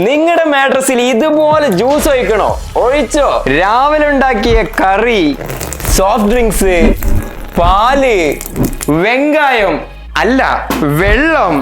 നിങ്ങളുടെ മാട്രസിൽ ഇതുപോലെ ജ്യൂസ് ഒഴിക്കണോ? ഒഴിച്ചോ. രാവിലെ ഉണ്ടാക്കിയ കറി, സോഫ്റ്റ് ഡ്രിങ്ക്സ്, പാല്, വെങ്കായം അല്ല വെള്ളം,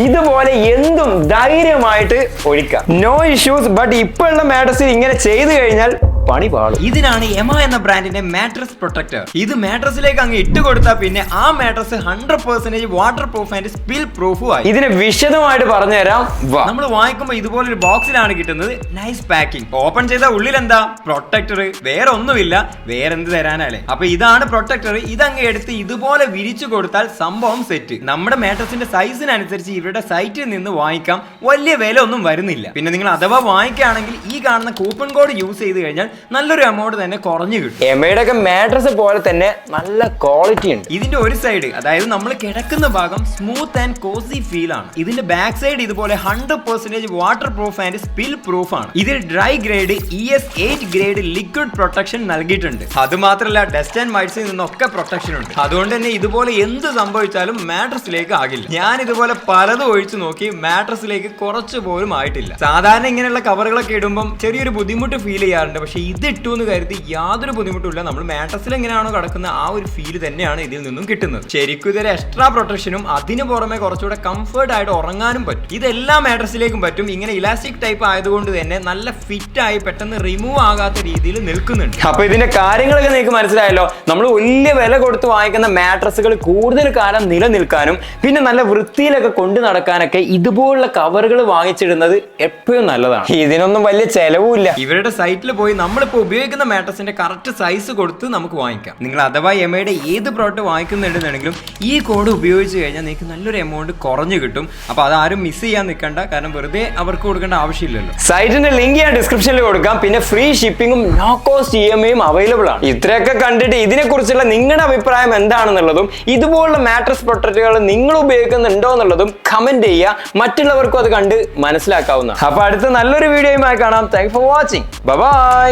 ഇതുപോലെ എന്തും ധൈര്യമായിട്ട് ഒഴിക്കാം. No issues. ബട്ട് ഇപ്പൊ ഉള്ള മാട്രസിൽ ഇങ്ങനെ ചെയ്തു കഴിഞ്ഞാൽ പണി പാളും. ഇതിനാണ് എമ എന്ന ബ്രാൻഡിന്റെ മാട്രസ് പ്രൊട്ടക്ടർ. ഇത് മാട്രസിലേക്ക് അങ്ങ് ഇട്ട് കൊടുത്താൽ പിന്നെ ആ mattress 100% water proof and spill പ്രൂഫും ആയി. ഇതിനെ വിശദമായിട്ട് പറഞ്ഞുതരാം. നമ്മൾ വാങ്ങിക്കുമ്പോൾ ഇതുപോലൊരു ബോക്സിലാണ് കിട്ടുന്നത്. Nice packing. ഓപ്പൺ ചെയ്ത ഉള്ളിൽ എന്താ? പ്രൊട്ടക്ടർ. വേറെ ഒന്നുമില്ല. വേറെന്ത് തരാനല്ലേ? അപ്പൊ ഇതാണ് പ്രൊട്ടക്ടർ. ഇതങ്ങ് എടുത്ത് ഇതുപോലെ വിരിച്ചു കൊടുത്താൽ സംഭവം സെറ്റ്. നമ്മുടെ മാട്രസിന്റെ സൈസിനനുസരിച്ച് ഇവരുടെ സൈറ്റിൽ നിന്ന് വാങ്ങിക്കാം. വലിയ വില ഒന്നും വരുന്നില്ല. പിന്നെ നിങ്ങൾ അഥവാ വാങ്ങിക്കുകയാണെങ്കിൽ ഈ കാണുന്ന കൂപ്പൺ കോഡ് യൂസ് ചെയ്ത് കഴിഞ്ഞാൽ നല്ലൊരു എമൗണ്ട് തന്നെ കുറഞ്ഞു കിട്ടും. എമയുടെ ഒക്കെ മാട്രസ് പോലെ തന്നെ നല്ല ക്വാളിറ്റി ഉണ്ട്. ഇതിന്റെ ഒരു സൈഡ്, അതായത് നമ്മൾ കിടക്കുന്ന ഭാഗം സ്മൂത്ത് ആൻഡ് കോസി ഫീൽ ആണ്. ഇതിന്റെ ബാക്ക് സൈഡ് ഇതുപോലെ 100% water proof and spill proof ആണ്. ഇതിൽ dry grade ES8 grade liquid protection നൽകിയിട്ടുണ്ട്. അത് മാത്രമല്ല ഡസ്റ്റ് ആൻഡ് മൈറ്റ്സിൽ നിന്നൊക്കെ പ്രൊട്ടക്ഷൻ ഉണ്ട്. അതുകൊണ്ട് തന്നെ ഇതുപോലെ എന്ത് സംഭവിച്ചാലും മാട്രസിലേക്ക് ആകില്ല. ഞാൻ ഇതുപോലെ പലതും ഒഴിച്ചു നോക്കി, മാട്രസിലേക്ക് കുറച്ചു പോലും ആയിട്ടില്ല. സാധാരണ ഇങ്ങനെയുള്ള കവറുകളൊക്കെ ഇടുമ്പോൾ ചെറിയൊരു ബുദ്ധിമുട്ട് ഫീൽ ചെയ്യാറുണ്ട്. പക്ഷെ ഇത് ഇട്ടു എന്ന് കരുതി യാതൊരു ബുദ്ധിമുട്ടില്ല. നമ്മൾ മാട്രസിൽ എങ്ങനെയാണോ കിടക്കുന്ന ആ ഒരു ഫീൽ തന്നെയാണ് ഇതിൽ നിന്നും കിട്ടുന്നത്. ശരിക്കും ഇതൊരു എക്സ്ട്രാ പ്രൊട്ടക്ഷനും അതിന് പുറമെ കുറച്ചുകൂടെ കംഫർട്ട് ആയിട്ട് ഉറങ്ങാനും പറ്റും. ഇതെല്ലാ മാട്രസിലേക്കും പറ്റും. ഇങ്ങനെ ഇലാസ്റ്റിക് ടൈപ്പ് ആയതുകൊണ്ട് തന്നെ നല്ല ഫിറ്റ് ആയി പെട്ടെന്ന് റിമൂവ് ആകാത്ത രീതിയിൽ നിൽക്കുന്നുണ്ട്. അപ്പൊ ഇതിന്റെ കാര്യങ്ങളൊക്കെ നിങ്ങൾക്ക് മനസ്സിലായല്ലോ. നമ്മൾ വലിയ വില കൊടുത്ത് വാങ്ങിക്കുന്ന മാട്രസുകൾ കൂടുതൽ കാലം നിലനിൽക്കാനും പിന്നെ നല്ല വൃത്തിയിലൊക്കെ കൊണ്ടു നടക്കാനൊക്കെ ഇതുപോലുള്ള കവറുകൾ വാങ്ങിച്ചിടുന്നത് എപ്പോഴും നല്ലതാണ്. ഇതിനൊന്നും വലിയ ചെലവുമില്ല. ഇവരുടെ സൈറ്റിൽ പോയി നമ്മളിപ്പോൾ ഉപയോഗിക്കുന്ന മാട്രസിന്റെ കറക്റ്റ് സൈസ് കൊടുത്ത് നമുക്ക് വാങ്ങിക്കാം. നിങ്ങൾ അഥവാ എമയുടെ ഏത് പ്രോഡക്റ്റ് വാങ്ങിക്കുന്നുണ്ടെന്നുണ്ടെങ്കിലും ഈ കോഡ് ഉപയോഗിച്ച് കഴിഞ്ഞാൽ നിങ്ങൾക്ക് നല്ലൊരു എമൗണ്ട് കുറഞ്ഞു കിട്ടും. അപ്പൊ അതാരും മിസ് ചെയ്യാൻ നിൽക്കണ്ട. കാരണം വെറുതെ അവർക്ക് കൊടുക്കേണ്ട ആവശ്യമില്ലല്ലോ. സൈറ്റിന്റെ ലിങ്ക് ഞാൻ ഡിസ്ക്രിപ്ഷനിൽ കൊടുക്കാം. പിന്നെ ഫ്രീ ഷിപ്പിംഗും നോ കോസ്റ്റ് EMI അവൈലബിൾ ആണ്. ഇത്രയൊക്കെ കണ്ടിട്ട് ഇതിനെ കുറിച്ചുള്ള നിങ്ങളുടെ അഭിപ്രായം എന്താണെന്നുള്ളതും ഇതുപോലുള്ള മാട്രസ് പ്രൊട്ടക്ടറുകൾ നിങ്ങൾ ഉപയോഗിക്കുന്നുണ്ടോ എന്നുള്ളതും കമന്റ് ചെയ്യുക. മറ്റുള്ളവർക്കും അത് കണ്ട് മനസ്സിലാക്കാവുന്ന. അപ്പൊ അടുത്ത നല്ലൊരു വീഡിയോയുമായി കാണാം. Thanks for watching. ബൈ.